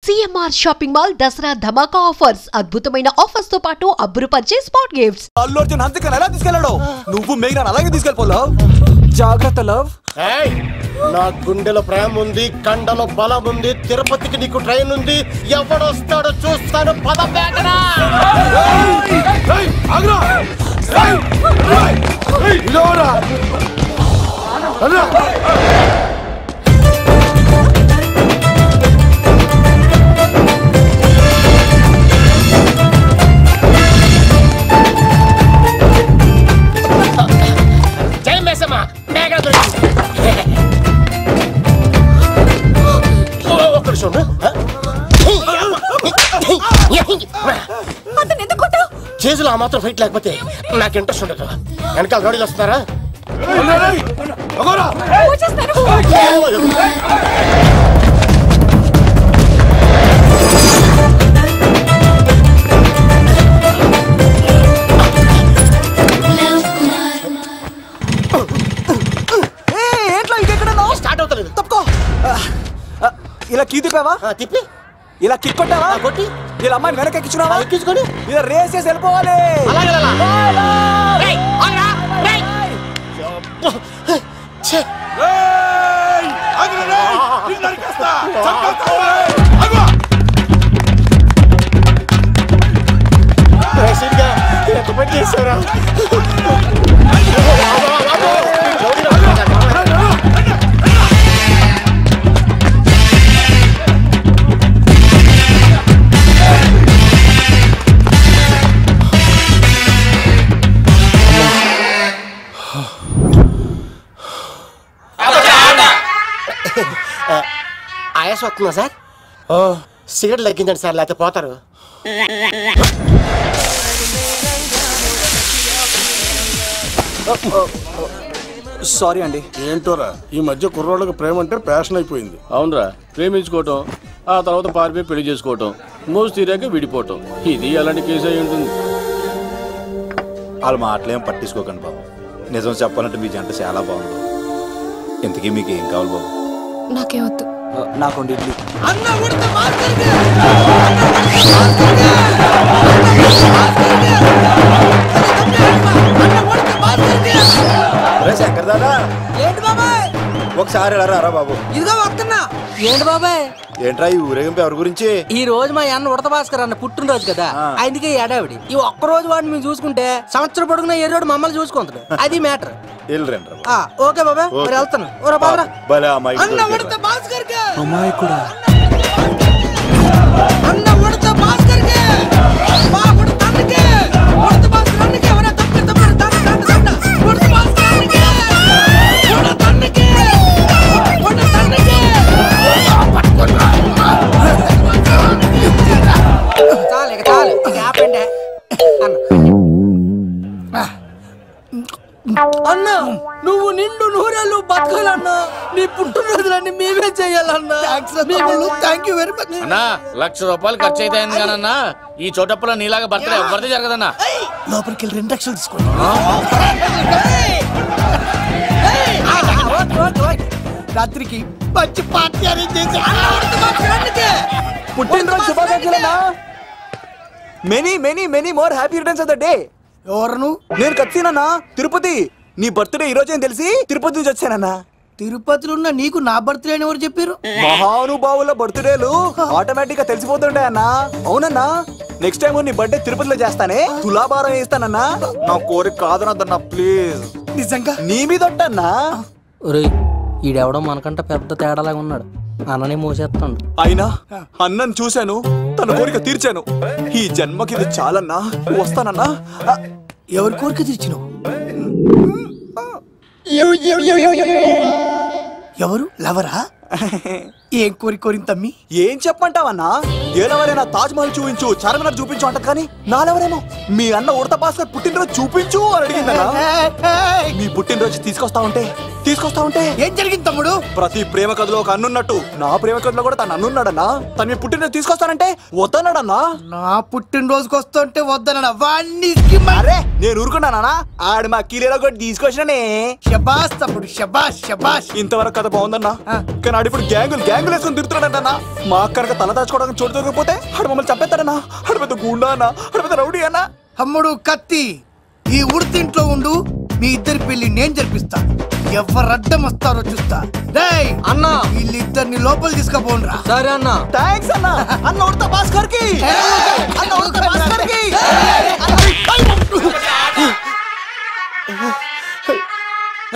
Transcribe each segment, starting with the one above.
CMR shopping mall Dasara ధమాకా offers అద్భుతమైన offers తో పాటు అబ్బురుపరిచే స్పాట్ గిఫ్ట్స్. అల్లు అర్జున్ హంతకని ఎలా తీసుకెళ్ళాడు? నువ్వు మేఘన అలాగే తీసుకెళ్ళిపోలావ్. జాగ్రత్త లవ్. నా గుండెలో ప్రేమ ఉంది, కండలో బలం ఉంది, తిరుపతికి నీకు ట్రైన్ ఉంది. ఎవడొస్తాడో చూస్తాను. పద బేటరా. చేతులు ఆ మాత్రం ఫైట్ లేకపోతే నాకు ఇంట్రెస్ట్ ఉండదు. వెనకాల గాడీలు వస్తున్నారా? స్టార్ట్ అవుతలేదు. తప్పుకో. ఇలా కీ తిప్పావా? తిప్పి ఇలా కిక్ కొట్టావా? కొట్టి ఇలా అమ్మాయిని వెనక ఎక్కించుకున్నావా? ఎక్కించుకొని ఇలా రేస్ చేసి వెళ్ళిపోవాలి. చేసారా? ఆయాస వస్తుందా సార్? సిగరెట్ లెక్కించండి సార్, లేకపోతే పోతారు. సారీ అండి. ఏంటోరా ఈ మధ్య కుర్రోళ్ళకి ప్రేమ అంటే ప్యాషన్ అయిపోయింది. అవునరా, ప్రేమించుకోవటం, ఆ తర్వాత పారిపోయి పెళ్లి చేసుకోవటం, మోజు తీరాక విడిపోవటం, ఇది అలాంటి కేసు అయి ఉంటుంది. వాళ్ళ మాటలేం పట్టించుకోకండి బాబు. నిజం చెప్పాలంటే మీ జంట చాలా బాగుంది. ఇంతకీ మీకు ఏం కావాలి బాబు? నాకేం వద్దు. నాకు ఇడ్లీ. శంకర్ దాదా, ఏంటి బాబాయ్? ఒకసారి రా బాబు. ఇదిగో వస్తున్నా. ఏంటి బాబాయ్? ఏంట్రా ఈ ఊరేగింపు ఎవరి గురించి? ఈ రోజు మా అన్న ఉడత భాస్కర్ అన్న పుట్టినరోజు కదా, ఆయనకి ఏడావిడి. ఈ ఒక్క రోజు వాడిని మేము చూసుకుంటే సంవత్సరం పొడుగున ఏరోడు మమ్మల్ని చూసుకుంటాడు. అది మ్యాటర్. ఓకే బాబాయ్, మరి వెళ్తాను. అన్న ఉడత భాస్కర్ అమ్మాయి కూడా అన్న ఉడత భాస్కర్ మా ఉడత అన్నకే ఉడత భాస్కర్ అన్నకే ఎవరైనా తప్పు తప్పు తండ ఉడత భాస్కర్ అన్నకే ఉడత అన్నకే ఉడత అన్నకే చాలు ఇక ఆపండి అన్న. నువ్వు నిండు నూరేళ్ళు బతకాలన్నా, నీ పుట్టినరోజులన్నీ మేమే చెయ్యాలన్నా. థ్యాంక్ యూ వెరీ మచ్ అన్నా. 1,00,000 రూపాయలు ఖర్చు అవుతాయన్నా. ఈ చోటప్పులో నీలాగా బర్త్డే ఎవరిది జరగదన్నా. లోపలికి వెళ్ళి 2 లక్షలు తీసుకోండి. రాత్రికి మంచి పార్టీ అరేంజ్ చేసి పుట్టినరోజు శుభాకాంక్షలన్నా. Many many many more happy returns of the day. ఎవరు? నేను కత్తినన్నా, తిరుపతి. నీ బర్త్డే ఈ రోజే తెలిసి తిరుపతి నుంచి వచ్చానన్నా. తిరుపతిలో ఉన్న నీకు నా బర్త్డే అని ఎవరు చెప్పారు? మహానుభావుల బర్త్డేలు ఆటోమేటిక్ గా తెలిసిపోతుంటాయన్నా. అవునన్నా, నెక్స్ట్ టైం నీ బర్త్డే తిరుపతిలో చేస్తానే, తులాభారం వేస్తానన్నా. నా కోరిక కాదనద్దన్నా ప్లీజ్. నిజంగా నీ మీద ఒట్టన్నా. ఈడెవడో మనకంట పెద్ద తేడాలాగా ఉన్నాడు. అన్ననే మోసేస్తాడు. అయినా అన్నను చూశాను, తన కోరిక తీర్చాను. ఈ జన్మకి ఇది చాలన్నా. వస్తానన్నా. ఎవరి కోరిక తీర్చినావు? ఎవరు? లవరా? ఏం కోరిన తమ్మి? ఏం చెప్పంటావన్నా? ఏలవరైనా తాజ్ మహల్ చూపించు, చార్మినార్ చూపించు అంటది, కానీ నాలెవరేమో మీ అన్న ఉడత భాస్కర్ పుట్టినరోజు చూపించు అని అడిగిందన్నా. మీ పుట్టినరోజు తీసుకొస్తా ఉంటే తీసుకొస్తా ఉంటే ఏం జరిగింది తమ్ముడు? ప్రతి ప్రేమ కథలో ఒక అన్నున్నట్టు నా ప్రేమ కథలో కూడా తను అన్నున్నాడన్నా. తను మీ పుట్టినరోజు తీసుకొస్తానంటే వద్దన్నాడన్నా. నా పుట్టినరోజుకి వస్తుంటే వద్దన వాణ్ణి. అరే నేను ఊరుకున్నానా? ఆడు మా కీలేలో కూడా తీసుకొచ్చిననే. శబాష్ తమ్ముడు, శబాష్ శబాష్. ఇంతవరకు కథ బాగుందన్నా, కానీ ఆడు ఇప్పుడు గ్యాంగులు వేసుకుని తిరుగుతున్నాడంటన్నా. మా అక్కడికి తల దాచుకోవడానికి చోటు దొరికిపోతే ఆడు మమ్మల్ని చంపేస్తాడన్నా. ఆడు పెద్ద గుండా అన్నా, ఆడు పెద్ద రౌడీ అన్నా. తమ్ముడు కత్తి, ఈ ఉడితింట్లో ఉండు, మీ ఇద్దరి పెళ్లి నేను జరిపిస్తాను. ఎవరు అడ్డం వస్తారో చూస్తా. డేయ్ అన్నా, వీళ్ళిద్దరిని లోపల తీసుకుపోండ్రా. సరే అన్నా. థాంక్స్ అన్నా. అన్న ఉడత భాస్కర్ కి, అన్న ఉడత భాస్కర్ కి.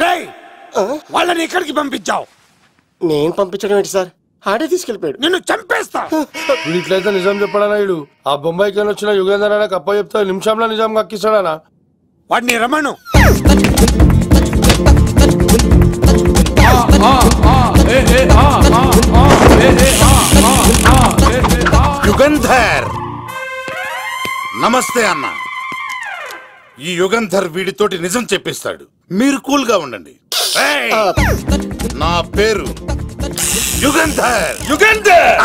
రేయ్ వాళ్ళని ఎక్కడికి పంపించావు? నేను పంపించడం ఏంటి సార్? ఆడే తీసుకెళ్ళిపోయాడు. నిన్ను చంపేస్తా. వీడు ఇట్లయితే నిజం చెప్పడానా? వీడు ఆ బొంబాయికి వచ్చిన యుగేందర్ అన్న కప్ప చెప్తా నిమిషంలో నిజం కక్కిస్తాడానా? వాడిని రమణు. యుగంధర్ నమస్తే అన్న. ఈ యుగంధర్ వీడితోటి నిజం చెప్పిస్తాడు. మీరు కూల్ గా ఉండండి. నా పేరు యుగంధర్. యుగంధర్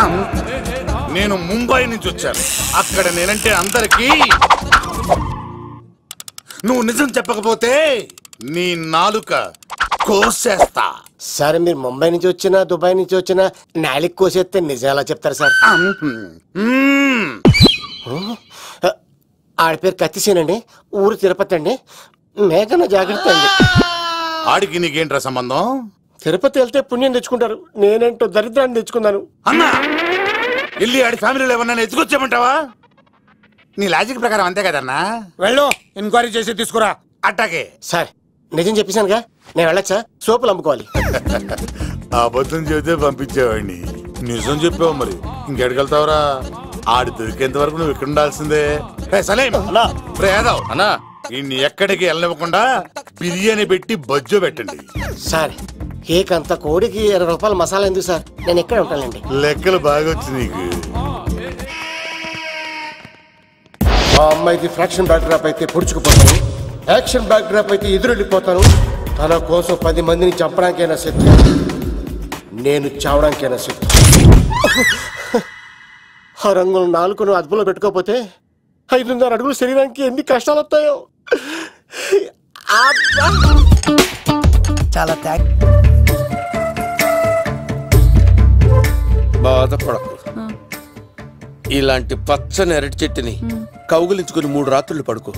నేను ముంబై నుంచి వచ్చాను. అక్కడ నేనంటే అందరికీ. నువ్వు నిజం చెప్పకపోతే నీ నాలుక కోసేస్తా. సరే, మీరు ముంబై నుంచి వచ్చినా దుబాయ్ నుంచి వచ్చినా నాలిక్ కోసేస్తే నిజం ఎలా చెప్తారు సార్? ఆడి పేరు కత్తిసేనండి, ఊరు తిరుపతి అండి. మేఘన జాగ్రత్త అండి. ఆడికి నీకేంట్రా సంబంధం? తిరుపతి వెళ్తే పుణ్యం తెచ్చుకుంటారు, నేనేంటో దరిద్రాన్ని తెచ్చుకున్నాను. అన్నా వెళ్ళి ఆడి ఫ్యామిలీలో ఏమన్నా ఎత్తుకొచ్చామంటావా? నీ లాజిక్ ప్రకారం అంతే కదన్నా. వెళ్ళు, ఎంక్వైరీ చేసి తీసుకురా. అట్టాకే. సార్ నిజం చెప్పేశానుగా, నేను వెళ్ళొచ్చా? సోపులు అమ్ముకోవాలి. అబద్ధం చెబితే పంపించేవాడిని, నిజం చెప్పావు మరి ఇంకెడగలుగుతావురా? ఆడి దొరికేంత వరకు నువ్వు ఇక్కడ ఉండాల్సిందే. అన్నా ఇన్ని ఎక్కడికి వెళ్ళనివ్వకుండా బిర్యానీ పెట్టి బజ్జో పెట్టండి. సార్ కేక్ అంత కోడికి 20 రూపాయలు మసాలా ఎందుకు సార్? నేను ఎక్కడ ఉంటానండి. లెక్కలు బాగా వచ్చి నీకు. ఆ అమ్మాయికి ఫ్రాక్షన్ బ్యాక్ డ్రాప్ అయితే పొడుచుకుపోతాను, యాక్షన్ బ్యాక్ డ్రాప్ అయితే ఎదురెళ్ళిపోతాను. తన కోసం 10 మందిని చంపడానికైనా శక్తి, నేను చావడానికైనా శక్తి. ఆ రంగులు 4 అదుపులో పెట్టుకోకపోతే 5.5 అడుగులు శరీరానికి ఎన్ని కష్టాలు వస్తాయో. చాలా బాధపడకు. ఇలాంటి పచ్చని అరటి చెట్టుని కౌగులించుకుని 3 రాత్రులు పడుకో.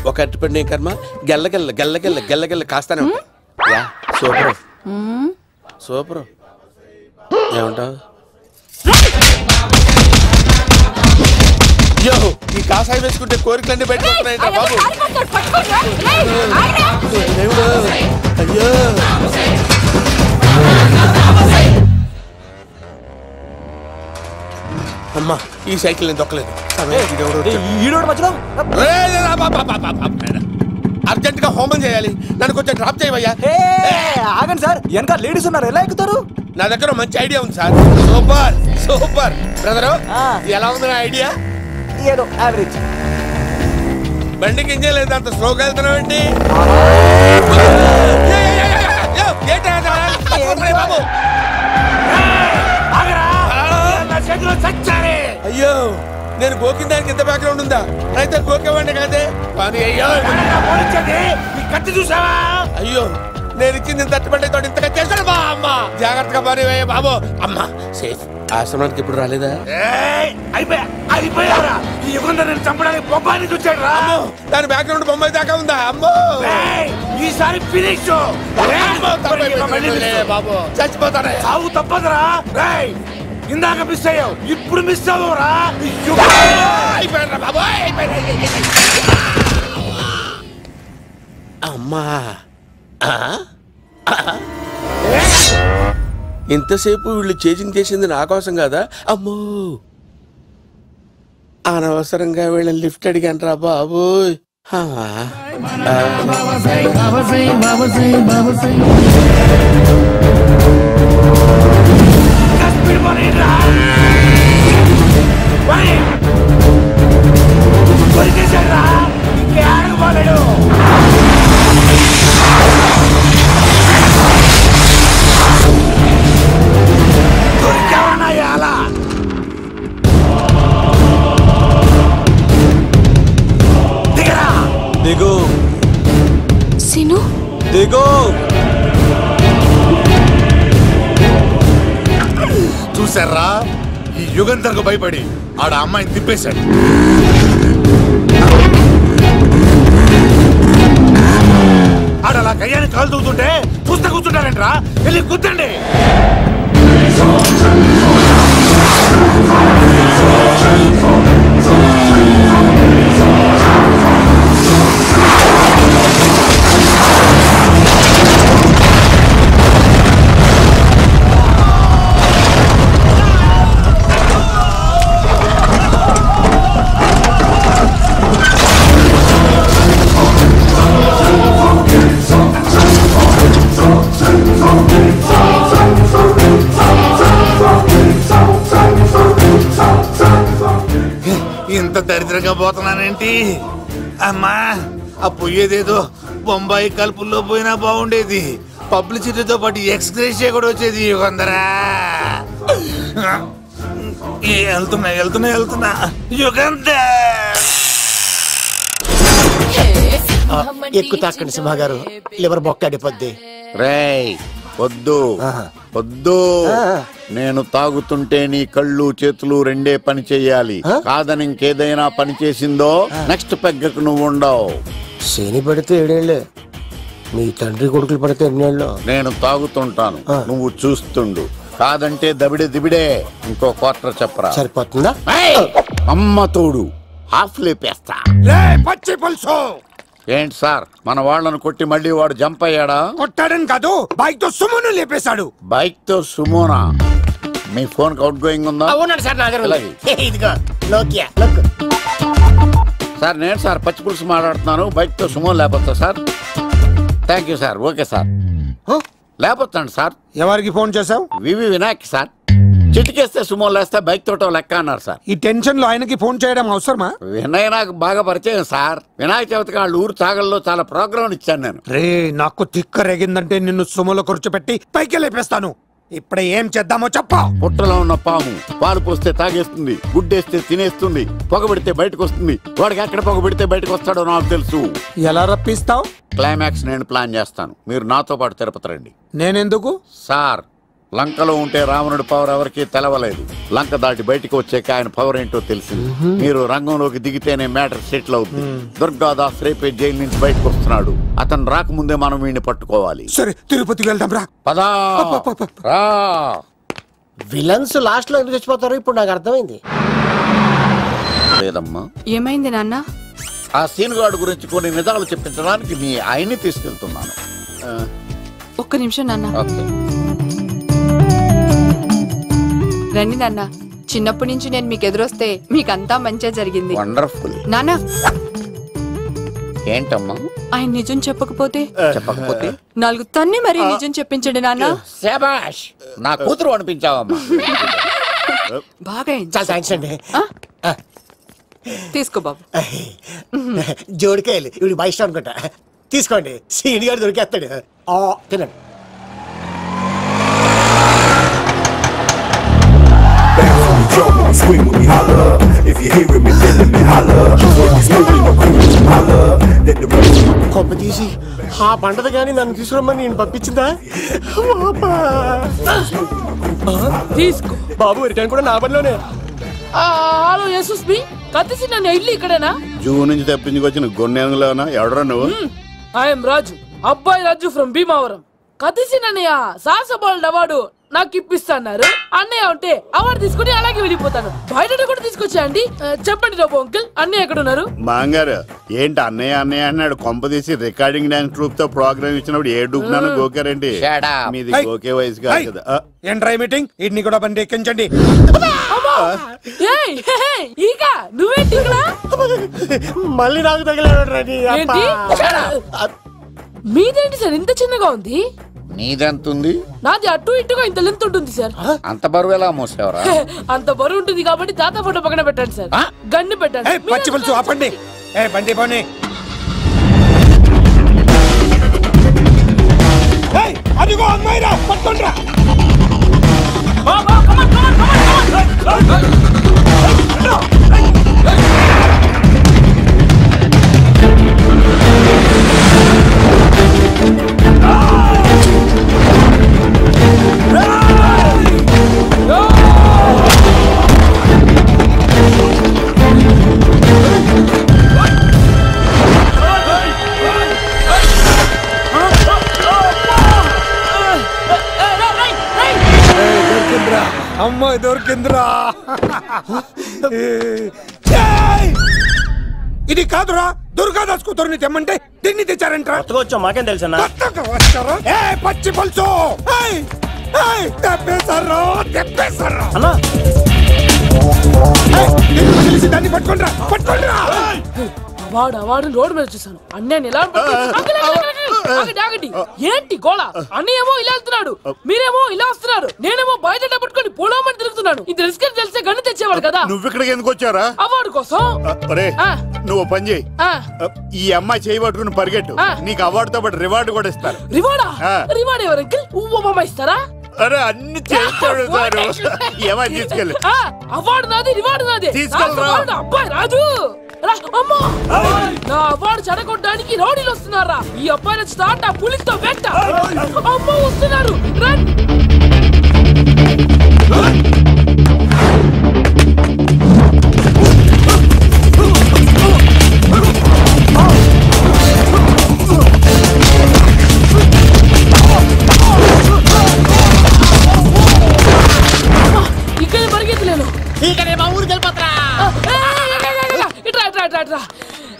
ఒక అరటిపండు కర్మ గెల్లగెల్ల గెల్లగెల్ల గెల్లగెల్ల కాస్తానే ఉంటాయి. Super super. ఏమంటావు? యో, ఈ కాసాయి వేసుకుంటే కోరికలన్నీ బయటకు వస్తున్నాయంట బాబు. అయ్యో అమ్మా, ఈ సైకిల్ నేను దొక్కలేదు. అర్జెంట్ గా హోమం చేయాలి, నన్ను కొంచెం డ్రాప్ చేయవయ్యా. ఆగండి సార్, వెనక లేడీస్ ఉన్నారు, ఎలా ఎక్కుతారు? నా దగ్గర మంచి ఐడియా ఉంది సార్. Super super brother. ఎలా ఉంది నా ఐడియా? ఏదో యావరేజ్. బండికి ఇంజన్ లేదు, అంత స్లోగా వెళ్తున్నావు ఏంటి? అయ్యో, నేను గోకిన దానికి ఇంత బ్యాక్గ్రౌండ్ ఉందా? అయితే గోకేవాడిని కాదే. కత్తి చూసావా? అయ్యో, నేను ఇచ్చింది తట్టుబడి తోటి ఇంతగా చేశాను. బా అమ్మ, జాగ్రత్తగా పని బాబు. అమ్మ సేఫ్. ఆశ్రమానికి ఇప్పుడు రాలేదా? అయిపోయారా? ఈ యుగంధర్ నేను చంపడానికి బొమ్మాయి నుంచి వచ్చాడు రా. దాని బ్యాక్గ్రౌండ్ బొమ్మాయి దాకా ఉందా? అమ్మో, ఈసారి ఫినిష్. బాబు చచ్చిపోతానే. చావు తప్పదురా. ఇందాక మిస్ అయ్యావు, ఇప్పుడు మిస్ అవ్వరా? అయిపోయారా బాబు? అమ్మా, ఇంతసేపు వీళ్ళు చేజింగ్ చేసింది నా కోసం కదా. అమ్మో, అనవసరంగా వీళ్ళని లిఫ్ట్ అడిగాను రా బాబు. దిగు సీను దిగు. చూసారా ఈ యుగంధర్కు భయపడి ఆడ అమ్మాయిని తిప్పేశాడు. ఆడ అలా కయ్యాన్ని కాలు తూగుతుంటే చూస్తే కూర్చుంటారంట్రా. వెళ్ళి కూర్చోండి. ఇంత దరిద్రంగా పోతున్నానేంటి అమ్మా? ఆ పోయేదేదో బొంబాయి కలుపుల్లో పోయినా బాగుండేది. పబ్లిసిటీతో పాటు ఎక్స్‌గ్రేషియా కూడా వచ్చేది. యుగంధరా వెళ్తున్నా యుగంధర్. ఎక్కు తాకండి సింహ గారు, లివర్ బొక్క అడిపోద్ది. రేయ్ వద్దు వద్దు, నేను తాగుతుంటే నీ కళ్ళు చేతులు రెండే పని చెయ్యాలి. కాదని ఇంకేదైనా పని చేసిందో నెక్స్ట్ పెగ్గకు నువ్వు ఉండవు. శని పడితే 7 ఏళ్ళే, మీ తండ్రి కొడుకులు పడితే 8 ఏళ్ళు. నేను తాగుతుంటాను, నువ్వు చూస్తుండు. కాదంటే దబిడే దిబిడే. ఇంకో క్వార్టర్ చెప్పరా? సరిపోతుందా? అమ్మ తోడు హాఫ్ లేపేస్తా. పచ్చి పులుసు. ఏంటి సార్, మన వాళ్ళను కొట్టి మళ్ళీ వాడు జంప్ అయ్యాడా? కొట్టాడని కాదు, బైక్ తో సుమోను లేపేశాడు. బైక్ తో సుమోనా? మీ ఫోన్ అవుట్ గోయింగ్ ఉందా? అవునండి సార్, నా దగ్గర ఇదిగో నోకియా. సార్ నేను సార్ పచ్చి పులుసు మాట్లాడుతున్నాను. బైక్ తో సుమో లేపొచ్చా sir? Thank you sir. Okay sir, లేపొచ్చండి సార్. ఎవరికి ఫోన్ చేసావు? VV Vinayak sir. చిటికేస్తే సుమో లేస్తే బైక్ తోటో లెక్క అన్నారు సార్. ఈ టెన్షన్ లో ఆయనకి ఫోన్ చేయడం అవసరమా? వినయ్ నాకు బాగా పరిచయం సార్. వినాయక చవితికి వాళ్ళ ఊరు చాగల్లో చాలా ప్రోగ్రాం ఇచ్చాను నేను. రే నాకు తిక్క రేగిందంటే నిన్ను సుమోలో కూర్చోబెట్టి పైకి లేపేస్తాను. ఇప్పుడే ఏం చేద్దామో చెప్పా. పుట్టలో ఉన్న పాము పాలు పోస్తే తాగేస్తుంది, గుడ్డేస్తే తినేస్తుంది, పొగబెడితే బయటకు వస్తుంది. వాడికి ఎక్కడ పొగబెడితే బయటకు వస్తాడో నాకు తెలుసు. ఎలా రప్పిస్తావు? క్లైమాక్స్ నేను ప్లాన్ చేస్తాను, మీరు నాతో పాటు తిరుపతి రండి. నేనెందుకు? సార్ లంకలో ఉంటే రావణుడి పవర్ ఎవరికి తెలవలేదు. లంక దాటి బయటకు వచ్చాక ఆయన పవర్ ఏంటో తెలిసింది. మీరు రంగంలోకి దిగితేనే మ్యాటర్ సెటిల్ అవుతుంది. దుర్గాదాస్ రేపే జైలు నుంచి బయటకు వస్తున్నాడు. అతను రాకముందే మనం వీడిని పట్టుకోవాలి. సరే తిరుపతికి వెళ్దాం రా. పదా రా. విలన్స్ లాస్ట్ లో ఎందుకు చచ్చిపోతారు ఇప్పుడు నాకు అర్థమైంది. లేదమ్మా. ఏమైంది నాన్న? ఆ సీనుగాడు గురించి కొన్ని నిజాలు చెప్పించడానికి మీ ఆయన్ని తీసుకెళ్తున్నాను. ఒక్క నిమిషం నాన్న. ఓకే రండి నాన్న. చిన్నప్పటి నుంచి నేను మీకు ఎదురొస్తే మీకంతా మంచిగా జరిగింది. వండర్ఫుల్. నాన్న ఏంటమ్మా? ఆయన నిజం చెప్పకపోతే 4 తన్ని మరీ నిజం చెప్పించండి నాన్న. శభాష్, నా కూతురు అనిపించావమ్మా. బాగా చాలా థ్యాంక్స్ అండి. తీసుకో బాబు. జోడికాయలు ఇవి బాగా ఇష్టం అనుకుంటా. తీసుకోండి, సీని గారు దొరికేస్తాడు. తినండి. కొమ్మ తీసి ఆ పంటది కానీ నన్ను తీసుకురమ్మని నేను పంపించిందా? తీసుకో బాబు, రిటర్న్ కూడా నా పనిలోనే. హలో యశస్వి, కత్తిసి నన్ను ఇల్లు ఇక్కడేనా? జూ నుంచి తప్పించుకొచ్చిన గొన్నెలోనా? ఎవడరా నువ్వు? ఐఎమ్ రాజు, అబ్బాయి రాజు ఫ్రమ్ భీమావరం. కత్తిసి నన్నయ్య సాహసబాల్ అవార్డు నాకు ఇప్పిస్తున్నారు. అన్నయ్య ఉంటే అవార్డు తీసుకుని అలాగే వెళ్ళిపోతాను. బయట కూడా తీసుకొచ్చా అండి. చెప్పండి రాబు అంకుల్, అన్నయ్య ఎక్కడ ఉన్నారు? మాంగారు ఏంటి అన్నయ్య అన్నయ్య అన్నాడు? కొంప తీసి రికార్డింగ్ డాన్స్ ట్రూప్ తో ప్రోగ్రామ్ ఇచ్చినప్పుడు ఏ డూబ్నాను గోకారండి? మీది గోకే వయసు కాదు కదా. ఏంట్రై మీటింగ్? ఇడ్ని కూడా బండి ఎక్కించండి. ఈక నువ్వేంటి ఇక్కడ? మళ్ళీ నాకు తగిలాడు. మీదేంటి సార్ ఇంత చిన్నగా ఉంది? నీదెంత ఉంది? నాది అటు ఇటుగా ఇంత లెంత్ ఉంటుంది సార్. అంత బరువు ఎలా మోసేవరా? అంత బరువు ఉంటుంది కాబట్టి తాత ఫోటో పక్కన పెట్టండి సార్. గన్ను పెట్టండి. పచ్చి పులుసు ఆపండి. బండి పోనీ. అదిగో అమ్మాయిరా, పట్టుకోండిరా. దొరికిందిరా. ఇది కాదురా, దుర్గాదాస్ కూతురుని తెమ్మంటే దీన్ని తెచ్చారంట. వచ్చాం, మాకేం తెలుసన్నా. పచ్చి పులుసు తెప్పేశారు అన్నా. దాన్ని పట్టుకుంటారా పట్టుకుంటారా. వాడు రోడ్డు మీద చూసాను. అన్నయ్య ఎలా ఏంటి గోళ? అన్నయ్య ఏమో ఇలా వెళ్తున్నాడు, మీరేమో ఇలా వస్తున్నారు, నేనేమో బయట పట్టుకొని పోలోమని తిరుగుతున్నాను. ఇది రిస్క్ తెలిసే గన్ను తెచ్చేవాడు కదా. నువ్వు ఇక్కడికి ఎందుకు వచ్చారా? అవార్డు కోసం. నువ్వు పని చేయి, ఈ అమ్మాయి చేయి పట్టుకుని పరిగెట్టు, నీకు అవార్డుతో పాటు రివార్డు కూడా ఇస్తారు. రివార్డా? రివార్డ్ ఎవరు అంకిల్? ఉవ్వమ్మ ఇస్తారా? అరే అన్ని చేస్తాడు సారు. ఏమై తీసుకెళ్ళి. అవార్డు నాది, రివార్డు నాది. తీసుకెళ్ళరా అబ్బాయి రాజు. నా అవార్డు చెడగొట్టడానికి రౌడీలు వస్తున్నారా? ఈ అబ్బాయి స్టార్ట్ ఆ పులితో వెంట. అమ్మ వస్తున్నారు. ఇక్కడ పరిగెత్తలేను. మా ఊరికి వెళ్ళిపోతా.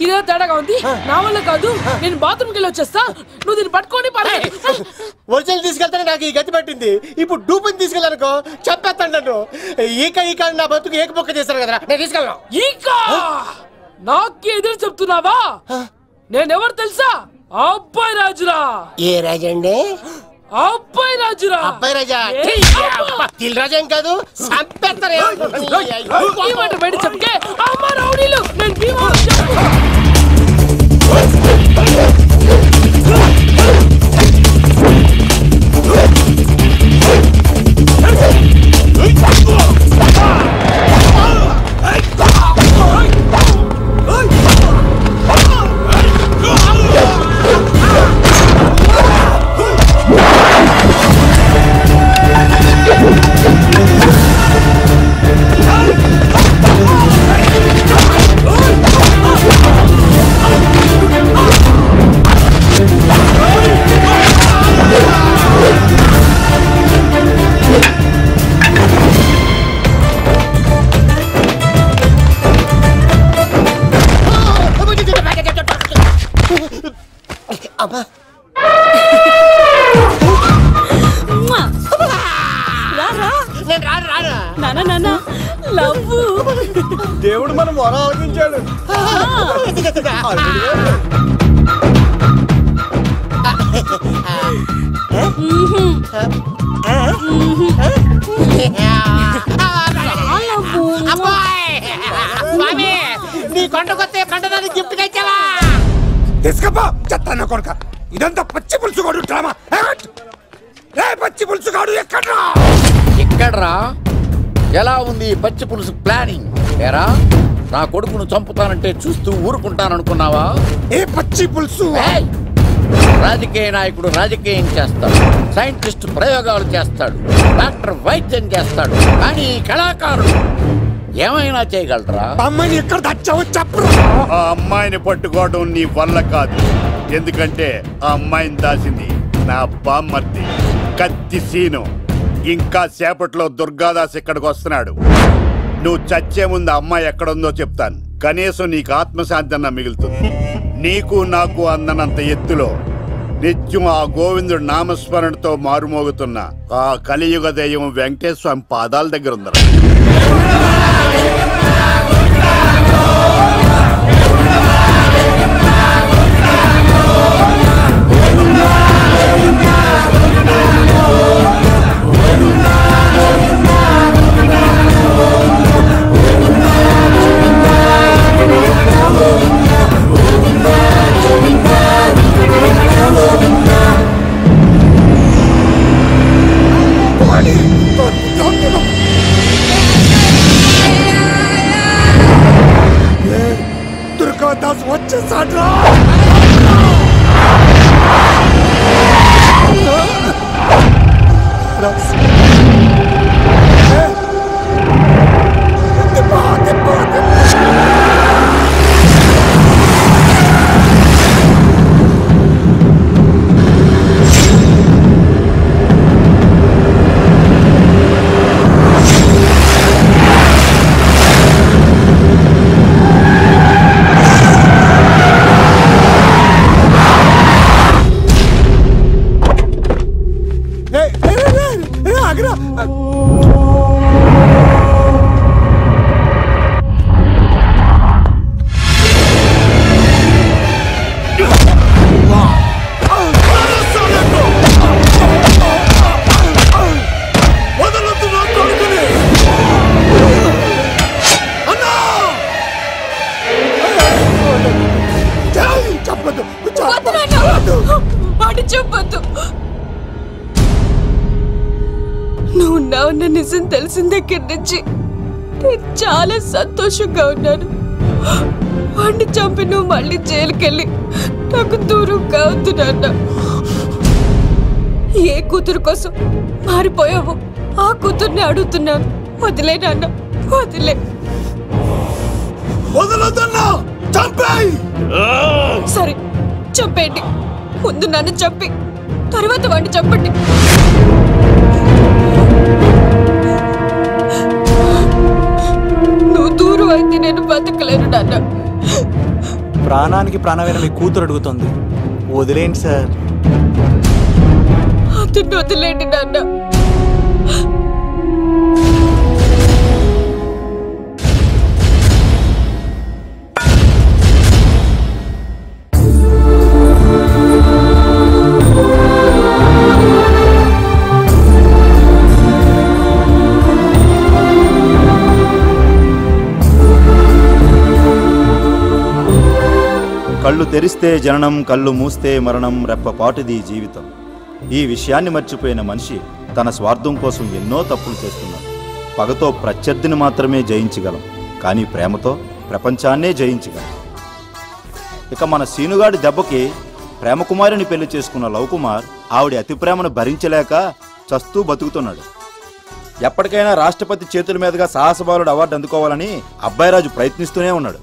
ఇదే తేడాగా ఉంది. నా వల్ల కాదు, నేను బాత్రూమ్కి వెళ్ళి వచ్చేస్తా. నువ్వు దీన్ని పట్టుకొని ఒరిజినల్ తీసుకెళ్తానే నాకు ఈ గతి పట్టింది. ఇప్పుడు డూపుని తీసుకెళ్ళానుకో చెప్పేస్తాను నన్ను. ఈక నా బతుకు ఏకపొక్క చేశారు కదా, నేను తీసుకెళ్ళను. నాకు ఎదురు చెప్తున్నావా? నేనెవరు తెలుసా? అబ్బాయి రాజురా. ఏ రాజండి? అబ్బాయి రాజురా. అబ్బాయి రాజా తిల్ రాజా ఏం కాదు, చంపేస్తారు. ఈ మాట బయట చెప్తే అమ్మ రౌడీలు. నేను భీమవరం చెప్పు. దేవుడు మనం మొర ఆలోచించాడు. నీ కొండకొస్తే కంటదానికి గిఫ్ట్ గా ఇచ్చావా? తీసుకపో చెత్త కొడుక. ఇదంతా పచ్చి పులుసుగాడు డ్రామా. పచ్చి పులుసుగాడు ఎక్కడ్రా? ఎక్కడ్రా? ఎలా ఉంది పచ్చి పులుసు ప్లానింగ్? ఏరా, నా కొడుకును చంపుతానంటే చూస్తూ ఊరుకుంటాననుకున్నావా? ఏ పచ్చి పులుసు? రాజకీయ నాయకుడు రాజకీయం చేస్తాడు, సైంటిస్ట్ ప్రయోగాలు చేస్తాడు, డాక్టర్ వైద్యం చేస్తాడు, కానీ కళాకారుడు ఏమైనా చేయగలరా? అమ్మాయిని ఎక్కడ తెచ్చావో చెప్పు. ఆ అమ్మాయిని పట్టుకోవడం నీ వల్ల కాదు. ఎందుకంటే ఆ అమ్మాయిని దాసింది నా బామ్మర్ది కత్తి సీను. ఇంకా సేపట్లో దుర్గాదాస్ ఇక్కడికి వస్తున్నాడు. నువ్వు చచ్చే ముందు అమ్మాయి ఎక్కడుందో చెప్తాను. కనీసం నీకు ఆత్మశాంతి అన్న మిగులుతుంది. నీకు నాకు అందనంత ఎత్తులో నిత్యం ఆ గోవిందుడు నామస్మరణతో మారుమోగుతున్న ఆ కలియుగ దైవం వెంకటేశ్వర స్వామి పాదాల దగ్గర ఉందరా. దుర్గాదాస్ వచ్చేసాడ్రా. తెలిసిన దగ్గర నుంచి నేను చాలా సంతోషంగా ఉన్నాను. వాడిని చంపి నువ్వు మళ్ళీ జైలుకెళ్ళి నాకు దూరంగా అవుతు నాన్న. ఏ కూతురు కోసం మారిపోయావో ఆ కూతుర్ని అడుగుతున్నాను. వదిలే నాన్న, వదిలే. సరే చంపేయండి. ముందు నన్ను చంపి తర్వాత వాడిని చంపండి. నువ్వు దూరం అయితే నేను బతకలేను నాన్న. ప్రాణానికి ప్రాణమైన మీ కూతురు అడుగుతుంది, వదిలేండి సార్. అతన్ని వదిలేండి నాన్న. కళ్ళు తెరిస్తే జననం, కళ్ళు మూస్తే మరణం, రెప్పపాటుది జీవితం. ఈ విషయాన్ని మర్చిపోయిన మనిషి తన స్వార్థం కోసం ఎన్నో తప్పులు చేస్తున్నాడు. పగతో ప్రత్యర్థిని మాత్రమే జయించగలం, కానీ ప్రేమతో ప్రపంచాన్నే జయించగలం. ఇక మన సీనుగాడి దెబ్బకి ప్రేమకుమారిని పెళ్లి చేసుకున్న లవ్ కుమార్ ఆవిడ అతి ప్రేమను భరించలేక చస్తూ బతుకుతున్నాడు. ఎప్పటికైనా రాష్ట్రపతి చేతుల మీదుగా సాహసబాలుడు అవార్డు అందుకోవాలని అబ్బాయిరాజు ప్రయత్నిస్తూనే ఉన్నాడు.